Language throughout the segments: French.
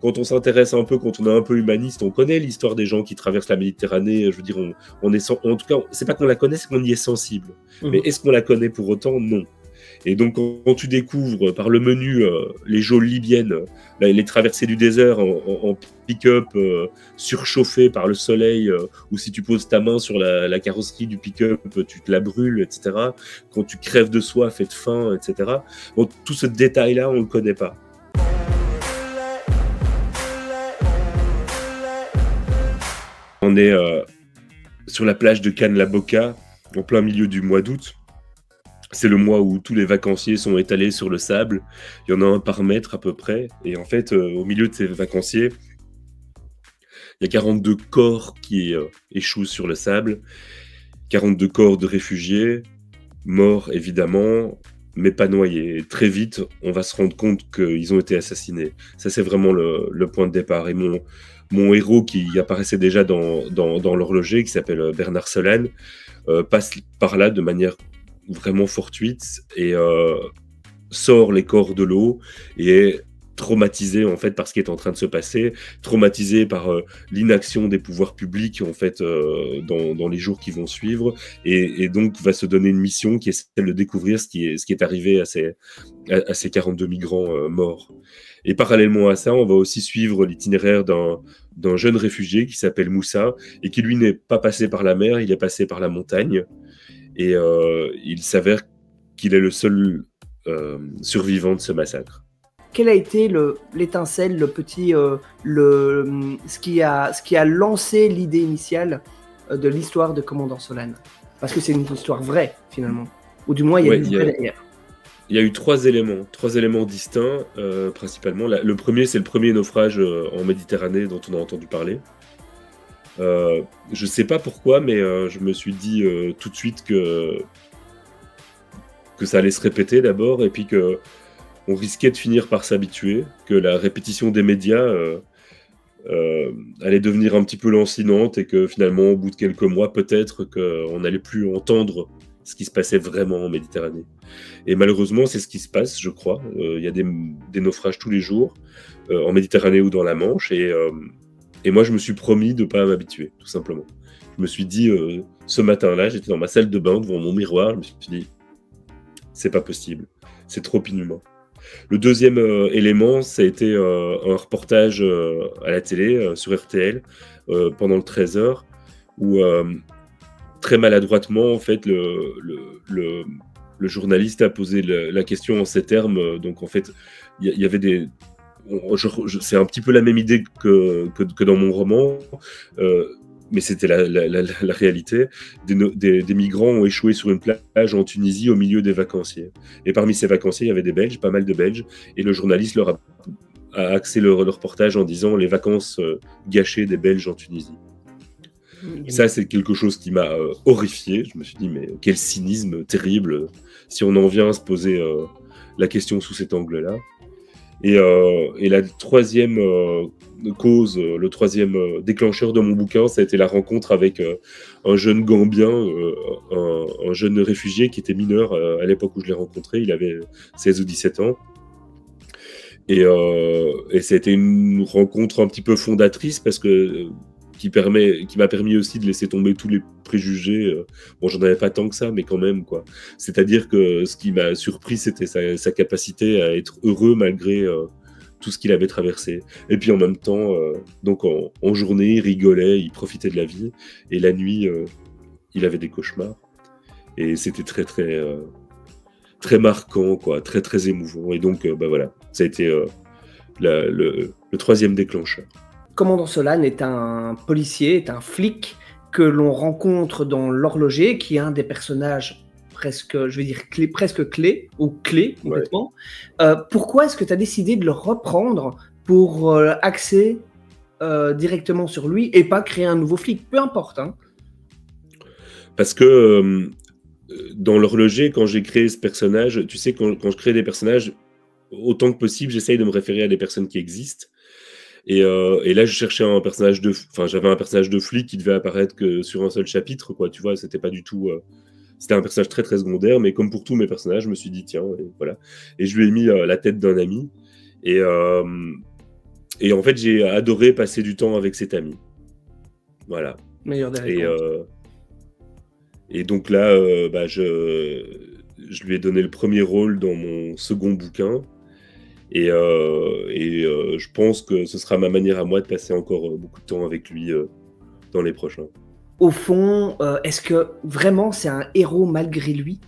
quand on s'intéresse un peu, quand on est un peu humaniste, on connaît l'histoire des gens qui traversent la Méditerranée. Je veux dire, on est en tout cas, c'est pas qu'on la connaît, c'est qu'on y est sensible. Mais est-ce qu'on la connaît pour autant? Non. Et donc, quand tu découvres par le menu les geôles libyennes, les traversées du désert en pick-up surchauffé par le soleil, ou si tu poses ta main sur la carrosserie du pick-up, tu te la brûles, etc. Quand tu crèves de soif et de faim, etc. Donc, tout ce détail-là, on ne le connaît pas. On est sur la plage de Cannes-la-Boca, en plein milieu du mois d'août. C'est le mois où tous les vacanciers sont étalés sur le sable. Il y en a un par mètre à peu près. Et en fait, au milieu de ces vacanciers, il y a 42 corps qui échouent sur le sable. 42 corps de réfugiés, morts évidemment, mais pas noyés. Et très vite, on va se rendre compte qu'ils ont été assassinés. Ça, c'est vraiment le point de départ. Et mon héros, qui apparaissait déjà dans l'horloger, qui s'appelle Bernard Solane, passe par là de manière vraiment fortuite et sort les corps de l'eau et est traumatisé en fait par ce qui est en train de se passer, traumatisé par l'inaction des pouvoirs publics en fait dans les jours qui vont suivre et donc va se donner une mission qui est celle de découvrir ce qui est arrivé à ces 42 migrants morts. Et parallèlement à ça, on va aussi suivre l'itinéraire d'un jeune réfugié qui s'appelle Moussa et qui lui n'est pas passé par la mer, il est passé par la montagne. Et il s'avère qu'il est le seul survivant de ce massacre. Quel a été l'étincelle, ce qui a lancé l'idée initiale de l'histoire de Commandant Solane? Parce que c'est une histoire vraie, finalement. Ou du moins, il y a du vrai derrière. Il y a eu trois éléments distincts, principalement. Le premier, c'est le premier naufrage en Méditerranée dont on a entendu parler. Je sais pas pourquoi, mais je me suis dit tout de suite que ça allait se répéter d'abord, et puis que on risquait de finir par s'habituer, que la répétition des médias allait devenir un petit peu lancinante, et que finalement, au bout de quelques mois, peut-être qu'on n'allait plus entendre ce qui se passait vraiment en Méditerranée. Et malheureusement, c'est ce qui se passe, je crois. Il y a des naufrages tous les jours, en Méditerranée ou dans la Manche, et moi, je me suis promis de ne pas m'habituer, tout simplement. Je me suis dit, ce matin-là, j'étais dans ma salle de bain, devant mon miroir, je me suis dit, c'est pas possible, c'est trop inhumain. Le deuxième élément, ça a été un reportage à la télé, sur RTL, pendant le 13h, où très maladroitement, en fait, le journaliste a posé la question en ces termes. Donc, en fait, il y avait des... c'est un petit peu la même idée que dans mon roman, mais c'était la réalité. Des migrants ont échoué sur une plage en Tunisie au milieu des vacanciers. Et parmi ces vacanciers, il y avait des Belges, pas mal de Belges, et le journaliste leur a axé le reportage en disant « les vacances gâchées des Belges en Tunisie ». Ça, c'est quelque chose qui m'a horrifié. Je me suis dit, mais quel cynisme terrible, si on en vient à se poser la question sous cet angle-là. Et la troisième cause, le troisième déclencheur de mon bouquin, ça a été la rencontre avec un jeune Gambien, un jeune réfugié qui était mineur à l'époque où je l'ai rencontré. Il avait 16 ou 17 ans. Et ça a été une rencontre un petit peu fondatrice parce que qui m'a permis aussi de laisser tomber tous les préjugés. Bon, j'en avais pas tant que ça, mais quand même, quoi. C'est-à-dire que ce qui m'a surpris, c'était sa capacité à être heureux malgré tout ce qu'il avait traversé. Et puis en même temps, donc en journée, il rigolait, il profitait de la vie, et la nuit, il avait des cauchemars. Et c'était très, très, très marquant, quoi, très, très émouvant. Et donc, bah voilà, ça a été le troisième déclencheur. Commandant Solane est un policier, est un flic que l'on rencontre dans l'horloger, qui est un des personnages presque, je vais dire, presque clé, ou clé, complètement. Ouais. Pourquoi est-ce que tu as décidé de le reprendre pour axer directement sur lui et pas créer un nouveau flic? Peu importe. Hein. Parce que dans l'horloger, quand j'ai créé ce personnage, tu sais, quand je crée des personnages, autant que possible, j'essaye de me référer à des personnes qui existent. Et là, je cherchais j'avais un personnage de flic qui devait apparaître que sur un seul chapitre, quoi. Tu vois, c'était pas du tout. C'était un personnage très très secondaire, mais comme pour tous mes personnages, je me suis dit tiens, et voilà. Et je lui ai mis la tête d'un ami. Et Et en fait, j'ai adoré passer du temps avec cet ami. Voilà. Meilleur des réponses. Et donc là, je lui ai donné le premier rôle dans mon second bouquin. Et je pense que ce sera ma manière à moi de passer encore beaucoup de temps avec lui dans les prochains. Au fond, est-ce que vraiment c'est un héros malgré lui?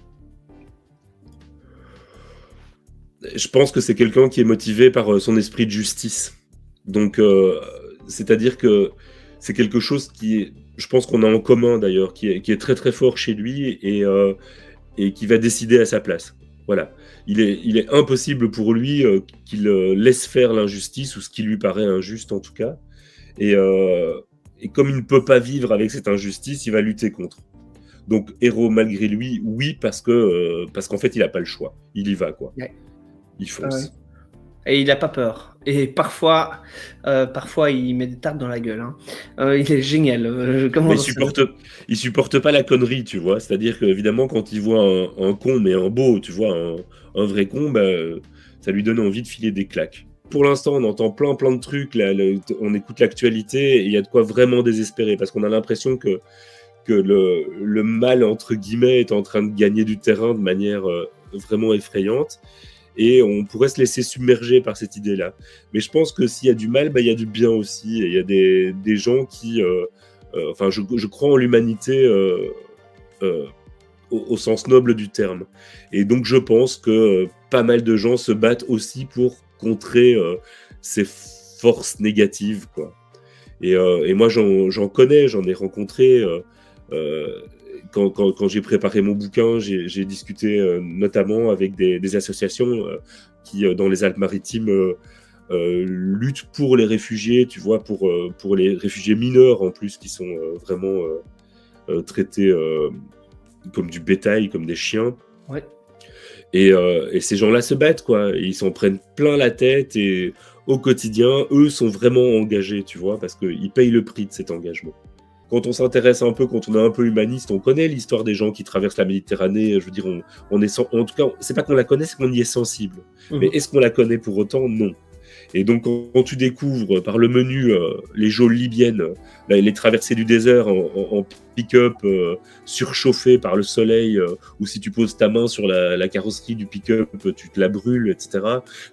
Je pense que c'est quelqu'un qui est motivé par son esprit de justice. Donc, c'est-à-dire que c'est quelque chose qui est, je pense qu'on a en commun d'ailleurs, qui est très très fort chez lui et qui va décider à sa place. Voilà. Il est impossible pour lui qu'il laisse faire l'injustice ou ce qui lui paraît injuste en tout cas. Et comme il ne peut pas vivre avec cette injustice, il va lutter contre. Donc héros malgré lui, oui, parce qu'en fait il n'a pas le choix. Il y va quoi. Ouais. Il fonce. Et il n'a pas peur. Et parfois, il met des tartes dans la gueule. Hein. Il est génial. Il supporte pas la connerie, tu vois. C'est-à-dire qu'évidemment, quand il voit un con, mais un beau, tu vois, un vrai con, ça lui donne envie de filer des claques. Pour l'instant, on entend plein de trucs. Là, on écoute l'actualité et il y a de quoi vraiment désespérer parce qu'on a l'impression que le mal, entre guillemets, est en train de gagner du terrain de manière vraiment effrayante. Et on pourrait se laisser submerger par cette idée-là. Mais je pense que s'il y a du mal, il y a du bien aussi. Et il y a des gens qui... je crois en l'humanité au sens noble du terme. Et donc je pense que pas mal de gens se battent aussi pour contrer ces forces négatives, quoi. Et moi, j'en connais, j'en ai rencontré... Quand j'ai préparé mon bouquin, j'ai discuté notamment avec des associations qui, dans les Alpes-Maritimes, luttent pour les réfugiés, tu vois, pour les réfugiés mineurs en plus, qui sont vraiment traités comme du bétail, comme des chiens. Ouais. Et ces gens-là se battent, quoi. Et ils s'en prennent plein la tête et au quotidien, eux sont vraiment engagés, tu vois, parce qu'ils payent le prix de cet engagement. Quand on s'intéresse un peu, quand on est un peu humaniste, on connaît l'histoire des gens qui traversent la Méditerranée. Je veux dire, on est en tout cas, c'est pas qu'on la connaît, c'est qu'on y est sensible. Mais est-ce qu'on la connaît pour autant? Non. Et donc, quand tu découvres par le menu les geôles libyennes, les traversées du désert en pick-up surchauffé par le soleil, ou si tu poses ta main sur la carrosserie du pick-up, tu te la brûles, etc.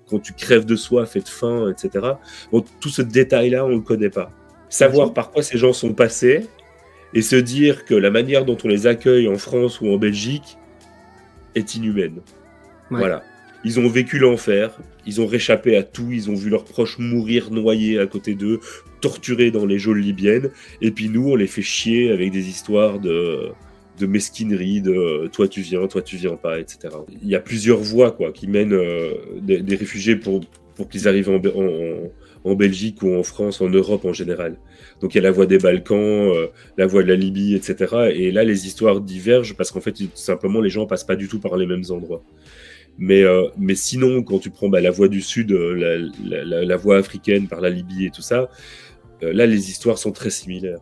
Quand tu crèves de soif et de faim, etc. Bon, tout ce détail-là, on ne le connaît pas. Savoir par quoi ces gens sont passés et se dire que la manière dont on les accueille en France ou en Belgique est inhumaine. Ouais. Voilà. Ils ont vécu l'enfer, ils ont réchappé à tout, ils ont vu leurs proches mourir noyés à côté d'eux, torturés dans les geôles libyennes, et puis nous, on les fait chier avec des histoires de mesquinerie, de toi tu viens pas, etc. Il y a plusieurs voies quoi, qui mènent des réfugiés pour qu'ils arrivent en Belgique ou en France, en Europe en général. Donc il y a la voie des Balkans, la voie de la Libye, etc. Et là, les histoires divergent parce qu'en fait, tout simplement, les gens passent pas du tout par les mêmes endroits. Mais sinon, quand tu prends la voie du Sud, la voie africaine par la Libye et tout ça, là, les histoires sont très similaires.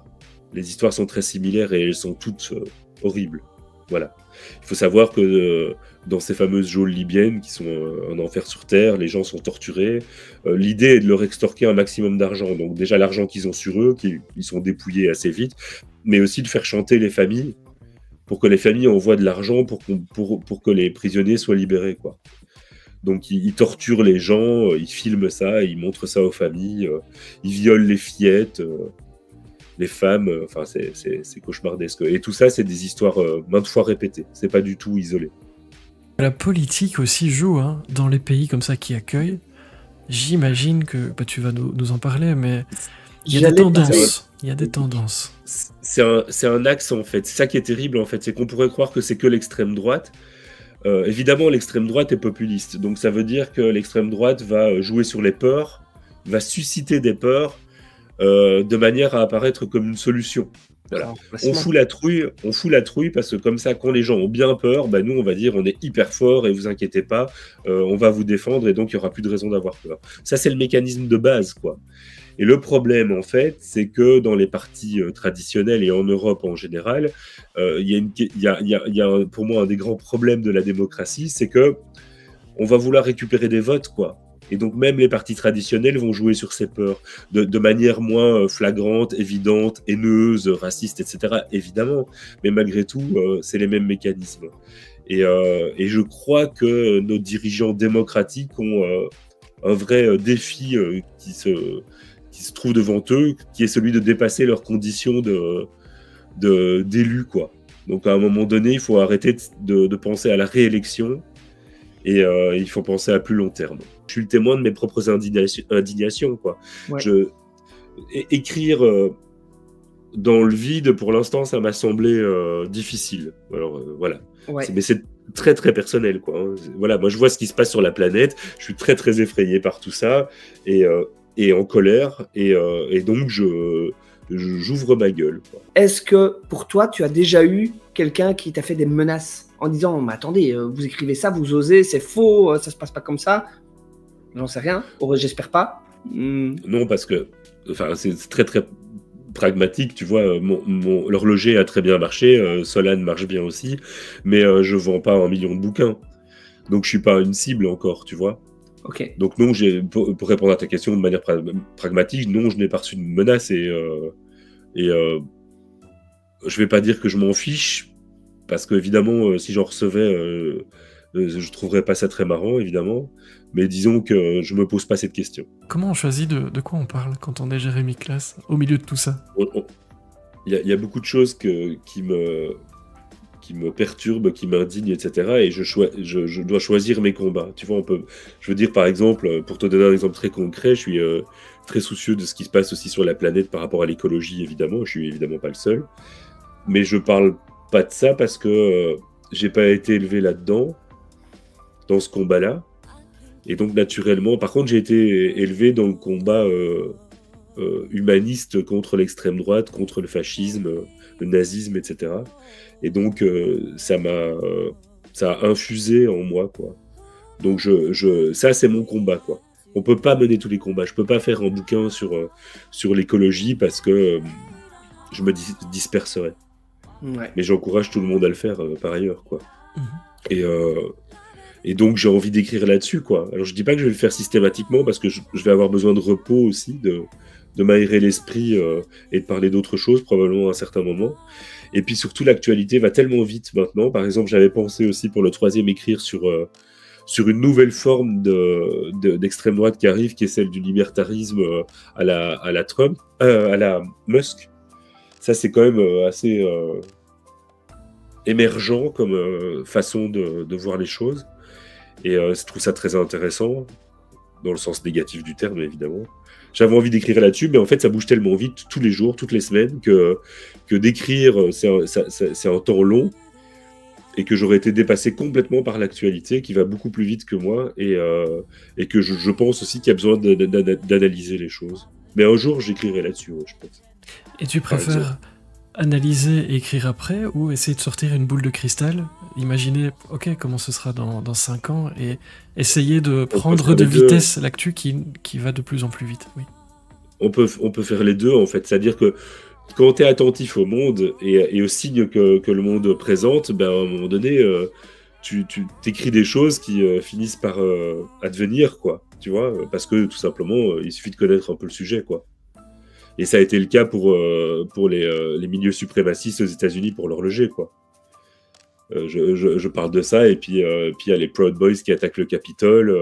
Les histoires sont très similaires et elles sont toutes horribles. Voilà. Il faut savoir que dans ces fameuses geôles libyennes qui sont un enfer sur terre, les gens sont torturés. L'idée est de leur extorquer un maximum d'argent. Donc déjà l'argent qu'ils ont sur eux, ils sont dépouillés assez vite, mais aussi de faire chanter les familles pour que les familles envoient de l'argent pour que les prisonniers soient libérés, quoi. Donc ils torturent les gens, ils filment ça, ils montrent ça aux familles, ils violent les fillettes, les femmes, enfin c'est cauchemardesque. Et tout ça, c'est des histoires maintes fois répétées, c'est pas du tout isolé. La politique aussi joue dans les pays comme ça qui accueillent. J'imagine que tu vas nous en parler, mais il y a des tendances. Il y a des tendances. C'est un axe en fait. C'est ça qui est terrible en fait, c'est qu'on pourrait croire que c'est que l'extrême droite. Évidemment, l'extrême droite est populiste, donc ça veut dire que l'extrême droite va jouer sur les peurs, va susciter des peurs de manière à apparaître comme une solution. Voilà. On fout la trouille parce que comme ça, quand les gens ont bien peur, nous on va dire on est hyper fort et vous inquiétez pas, on va vous défendre et donc il n'y aura plus de raison d'avoir peur. Ça c'est le mécanisme de base, quoi. Et le problème en fait, c'est que dans les partis traditionnels et en Europe en général, il y a pour moi un des grands problèmes de la démocratie, c'est que on va vouloir récupérer des votes, quoi. Et donc même les partis traditionnels vont jouer sur ces peurs de manière moins flagrante, évidente, haineuse, raciste, etc. Évidemment, mais malgré tout, c'est les mêmes mécanismes. Et je crois que nos dirigeants démocratiques ont un vrai défi qui se trouve devant eux, qui est celui de dépasser leurs conditions d'élus, quoi. Donc à un moment donné, il faut arrêter de penser à la réélection et il faut penser à plus long terme. Je suis le témoin de mes propres indignations, quoi. Ouais. Écrire dans le vide, pour l'instant, ça m'a semblé difficile. Alors voilà. Ouais. Mais c'est très très personnel, quoi. Voilà, moi je vois ce qui se passe sur la planète, je suis très très effrayé par tout ça et en colère et donc j'ouvre ma gueule, quoi. Est-ce que pour toi, tu as déjà eu quelqu'un qui t'a fait des menaces en disant mais attendez, vous écrivez ça, vous osez, c'est faux, ça se passe pas comme ça? J'en sais rien, j'espère pas. Non, parce que c'est très très pragmatique, tu vois. L'horloger a très bien marché, Solane marche bien aussi, mais je vends pas 1 million de bouquins, donc je suis pas une cible encore, tu vois. Ok. Donc non, pour répondre à ta question de manière pragmatique, non, je n'ai pas reçu de menace et je vais pas dire que je m'en fiche, parce qu'évidemment, si j'en recevais, je trouverais pas ça très marrant, évidemment, mais disons que je me pose pas cette question. Comment on choisit de quoi on parle quand on est Jérémy Classe, au milieu de tout ça? Il y a beaucoup de choses qui me perturbent, qui m'indignent, etc. Et je dois choisir mes combats. Tu vois, je veux dire, par exemple, pour te donner un exemple très concret, je suis très soucieux de ce qui se passe aussi sur la planète par rapport à l'écologie, évidemment. Je suis évidemment pas le seul. Mais je parle pas de ça parce que j'ai pas été élevé là-dedans, dans ce combat-là. Et donc, naturellement, par contre, j'ai été élevé dans le combat humaniste contre l'extrême droite, contre le fascisme, le nazisme, etc. Et donc, ça a infusé en moi, quoi. Donc, ça, c'est mon combat, quoi. On peut pas mener tous les combats. Je peux pas faire un bouquin sur l'écologie parce que je me disperserais. Ouais. Mais j'encourage tout le monde à le faire par ailleurs, quoi. Et donc, j'ai envie d'écrire là-dessus, quoi. Alors, je dis pas que je vais le faire systématiquement parce que je vais avoir besoin de repos aussi, de m'aérer l'esprit et de parler d'autres choses, probablement à un certain moment. Et puis surtout, l'actualité va tellement vite maintenant. Par exemple, j'avais pensé aussi pour le 3e écrire sur une nouvelle forme d'extrême droite qui arrive, qui est celle du libertarisme à la Trump, à la Musk. Ça, c'est quand même assez émergent comme façon de voir les choses. Et je trouve ça très intéressant, dans le sens négatif du terme, évidemment. J'avais envie d'écrire là-dessus, mais en fait, ça bouge tellement vite, tous les jours, toutes les semaines, que d'écrire, c'est un temps long, et que j'aurais été dépassé complètement par l'actualité, qui va beaucoup plus vite que moi, et que je pense aussi qu'il y a besoin d'analyser les choses. Mais un jour, j'écrirai là-dessus, je pense. Et tu préfères analyser et écrire après, ou essayer de sortir une boule de cristal, imaginer, ok, comment ce sera dans 5 ans, et essayer de prendre de vitesse l'actu qui va de plus en plus vite. Oui. On peut faire les deux, en fait. C'est-à-dire que quand tu es attentif au monde et aux signes que le monde présente, ben, à un moment donné, tu t'écris des choses qui finissent par advenir, quoi. Tu vois, parce que tout simplement, il suffit de connaître un peu le sujet, quoi. Et ça a été le cas pour les milieux suprémacistes aux États-Unis pour l'horloger, quoi. Je parle de ça, et puis il y a les Proud Boys qui attaquent le Capitole.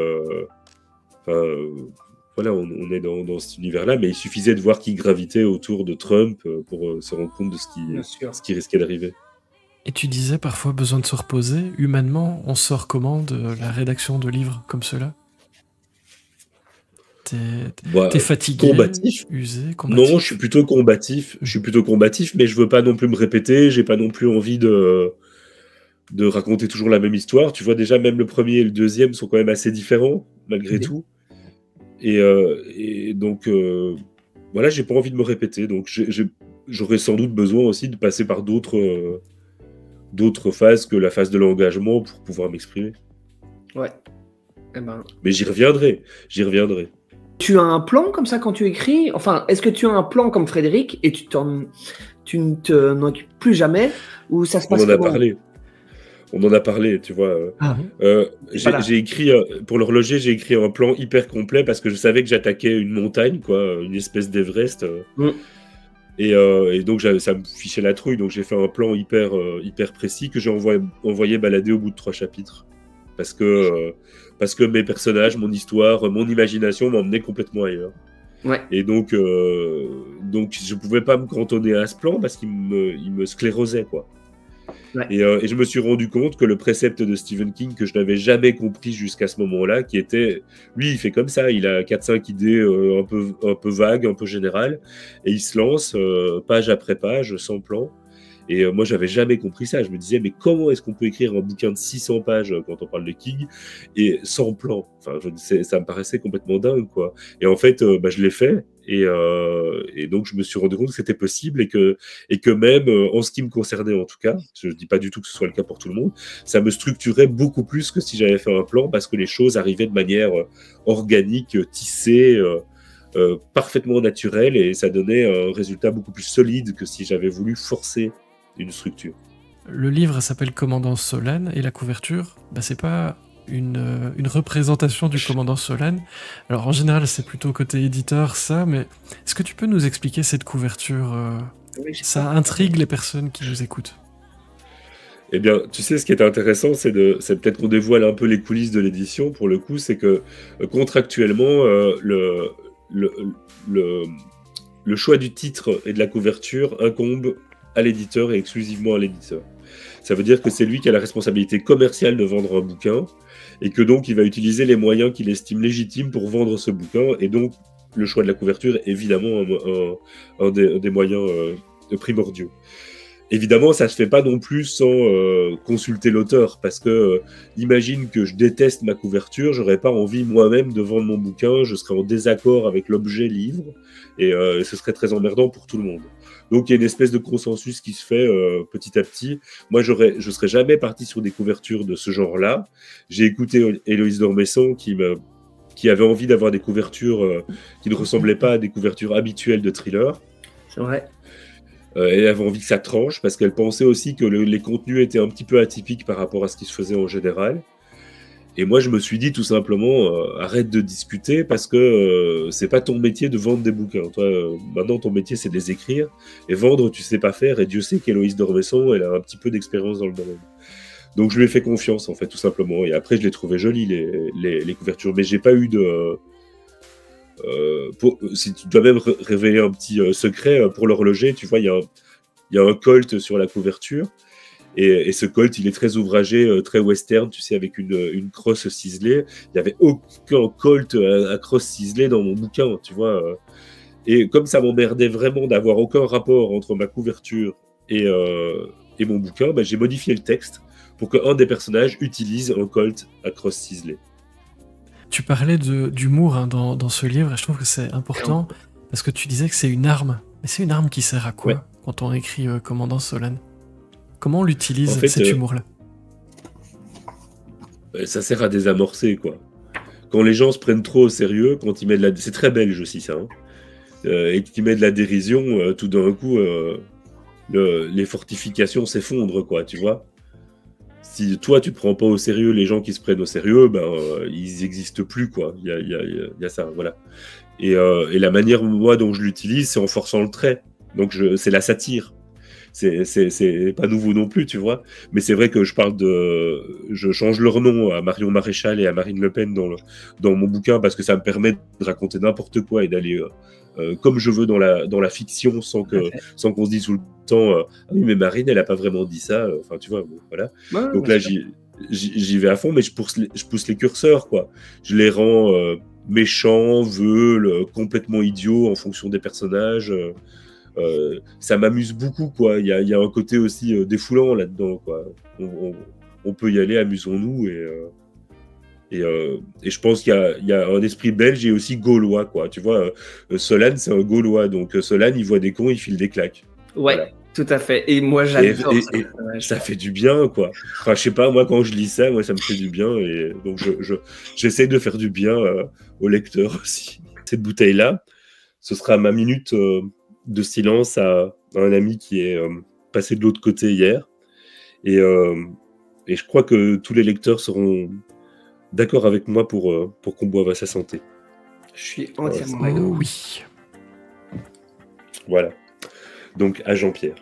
Voilà, on est dans cet univers-là, mais il suffisait de voir qui gravitait autour de Trump pour se rendre compte de ce qui risquait d'arriver. Et tu disais parfois besoin de se reposer. Humainement, on sort comment de la rédaction de livres comme ceux-là? T'es fatigué, combatif. Usé, combatif? Non, je suis plutôt combatif, mais je veux pas non plus me répéter, j'ai pas non plus envie de raconter toujours la même histoire. Tu vois, déjà, même le 1er et le 2e sont quand même assez différents, malgré tout. Et donc, voilà, j'ai pas envie de me répéter. Donc, j'aurais sans doute besoin aussi de passer par d'autres phases que la phase de l'engagement pour pouvoir m'exprimer. Ouais. Mais j'y reviendrai. Tu as un plan comme ça quand tu écris? Enfin, est-ce que tu as un plan comme Frédéric et tu ne t'en occupes plus jamais? Ou ça se passe comment? On en a parlé, tu vois. Voilà. J'ai écrit, pour l'horloger, j'ai écrit un plan hyper complet parce que je savais que j'attaquais une montagne, quoi, une espèce d'Everest. Et donc, ça me fichait la trouille. Donc, j'ai fait un plan hyper précis que j'ai envoyé balader au bout de 3 chapitres. Parce que mes personnages, mon histoire, mon imagination m'emmenaient complètement ailleurs. Ouais. Et donc je pouvais pas me cantonner à ce plan parce qu'il me sclérosait, quoi. Ouais. Et je me suis rendu compte que le précepte de Stephen King que je n'avais jamais compris jusqu'à ce moment-là, qui était, lui, il fait comme ça, il a 4-5 idées un peu vagues, un peu générales, et il se lance page après page, sans plan. Et moi, j'avais jamais compris ça. Je me disais, mais comment est-ce qu'on peut écrire un bouquin de 600 pages quand on parle de King et sans plan? Enfin, ça me paraissait complètement dingue, quoi. Et en fait, je l'ai fait. Et donc, je me suis rendu compte que c'était possible et que même, en ce qui me concernait en tout cas, je ne dis pas du tout que ce soit le cas pour tout le monde, ça me structurait beaucoup plus que si j'avais fait un plan parce que les choses arrivaient de manière organique, tissée, parfaitement naturelle et ça donnait un résultat beaucoup plus solide que si j'avais voulu forcer une structure. Le livre s'appelle Commandant Solane et la couverture, c'est pas une représentation du commandant Solane. Alors en général c'est plutôt côté éditeur ça, mais est-ce que tu peux nous expliquer cette couverture? Ça intrigue les personnes qui nous écoutent. Eh bien, tu sais, ce qui est intéressant, c'est peut-être qu'on dévoile un peu les coulisses de l'édition, pour le coup, c'est que contractuellement, le choix du titre et de la couverture incombe à l'éditeur et exclusivement à l'éditeur. Ça veut dire que c'est lui qui a la responsabilité commerciale de vendre un bouquin et que donc il va utiliser les moyens qu'il estime légitimes pour vendre ce bouquin et donc le choix de la couverture est évidemment un des moyens primordiaux. Évidemment, ça se fait pas non plus sans consulter l'auteur, parce que imagine que je déteste ma couverture, j'aurais pas envie moi-même de vendre mon bouquin, je serais en désaccord avec l'objet livre, et ce serait très emmerdant pour tout le monde. Donc il y a une espèce de consensus qui se fait petit à petit. Moi, je serais jamais parti sur des couvertures de ce genre-là. J'ai écouté Héloïse d'Ormesson qui avait envie d'avoir des couvertures qui ne ressemblaient pas à des couvertures habituelles de thriller. C'est vrai. Elle avait envie que ça tranche parce qu'elle pensait aussi que les contenus étaient un petit peu atypiques par rapport à ce qui se faisait en général. Et moi, je me suis dit tout simplement, arrête de discuter parce que c'est pas ton métier de vendre des bouquins. Toi, maintenant, ton métier, c'est de les écrire. Et vendre, tu sais pas faire. Et Dieu sait qu'Héloïse d'Ormesson, elle a un petit peu d'expérience dans le domaine. Donc, je lui ai fait confiance, en fait, tout simplement. Et après, je l'ai trouvé joli, les couvertures. Mais j'ai pas eu de... si tu dois même révéler un petit secret pour l'horloger, tu vois, il y a un colt sur la couverture. Et ce colt, il est très ouvragé, très western, tu sais, avec une crosse ciselée. Il n'y avait aucun colt à crosse ciselée dans mon bouquin, tu vois. Et comme ça m'emmerdait vraiment d'avoir aucun rapport entre ma couverture et mon bouquin, j'ai modifié le texte pour qu'un des personnages utilise un colt à crosse ciselée. Tu parlais d'humour dans ce livre, et je trouve que c'est important, parce que tu disais que c'est une arme. Mais c'est une arme qui sert à quoi quand on écrit Commandant Solane? Comment on l'utilise, en fait, cet humour-là? Ça sert à désamorcer, quoi. Quand les gens se prennent trop au sérieux, quand ils mettent de la... C'est très belge aussi, ça. Hein. Et qu'ils mettent de la dérision, tout d'un coup, les fortifications s'effondrent, quoi, tu vois. Si toi, tu prends pas au sérieux les gens qui se prennent au sérieux, ils n'existent plus, quoi. Il y a ça, voilà. Et la manière, moi, dont je l'utilise, c'est en forçant le trait. Donc, c'est la satire. C'est pas nouveau non plus, tu vois. Mais c'est vrai que je change leur nom à Marion Maréchal et à Marine Le Pen dans mon bouquin parce que ça me permet de raconter n'importe quoi et d'aller comme je veux dans la fiction sans qu'on se dise tout le temps ah oui, mais Marine, elle a pas vraiment dit ça. Enfin, tu vois, bon, voilà. Ouais, donc là, j'y vais à fond, mais je pousse les curseurs, quoi. Je les rends méchants, veules, complètement idiots en fonction des personnages. Ça m'amuse beaucoup, quoi. Il y a un côté aussi défoulant là-dedans, quoi. On peut y aller, amusons-nous et je pense qu'il y a un esprit belge et aussi gaulois, quoi. Tu vois, Solane, c'est un gaulois, donc Solane, il voit des cons, il file des claques. Ouais, voilà. Tout à fait. Et moi, j'adore ça. Et ça fait du bien, quoi. Enfin, je sais pas, moi, quand je lis ça, moi, ça me fait du bien et donc j'essaie de faire du bien au lecteur aussi. Cette bouteille-là, ce sera ma minute de silence à un ami qui est passé de l'autre côté hier. Et Et je crois que tous les lecteurs seront d'accord avec moi pour qu'on boive à sa santé. Je suis entièrement d'accord. Oui. Voilà. Donc à Jean-Pierre.